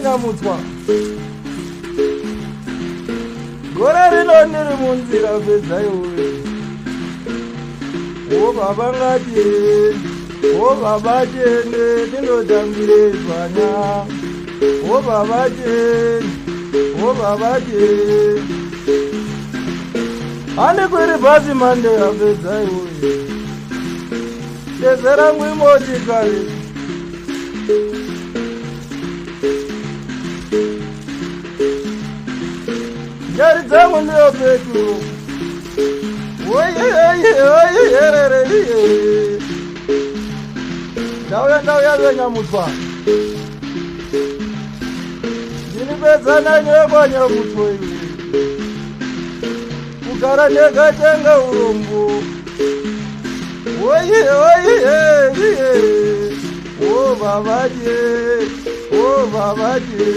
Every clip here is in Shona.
Nyamutwa Gora rino niri munzira pedzayo O baba ngati O baba jene ndinotambire zvanya O baba jene O baba jene Ane kwere bhazi mande yapedzayo Tezera mwimoti kare Yari zangu ndio petu Ndauya Nyamutwa Ndinipedzana nyekwa Nyamutwa Kugara ndekatenga urombo O babaje O babaje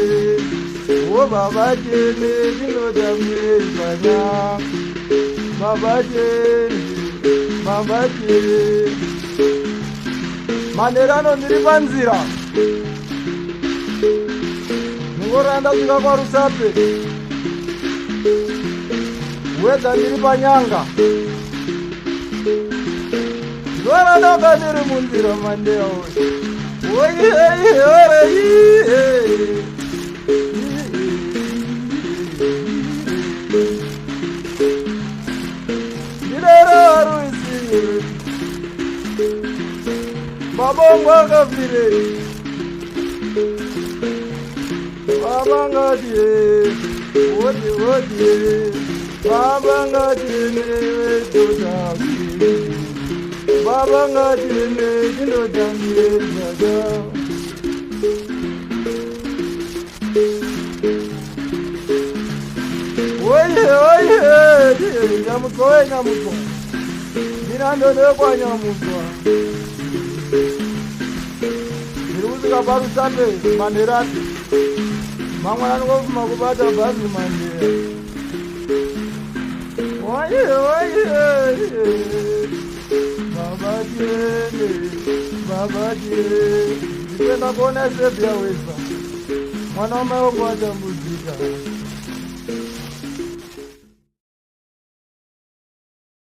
O babaje ndinotambire zvanya babaje manerano ndiri panzira ndingoranda kusvika kwaRusape wedza ndiri panyanga ndoranda ndiri munzira mandeya Baba ngafire Baba ngati odi Baba ngati Baba ngati ndinotambire zvanya Nyamutwa ndinandodekwa Nyamutwa Ndirikusvika paRusape manherati mamwe anongofuma kubata bhazi mandeya babatiene ndikuenda kuona Sebia weza mwana wamai wangu atambudzika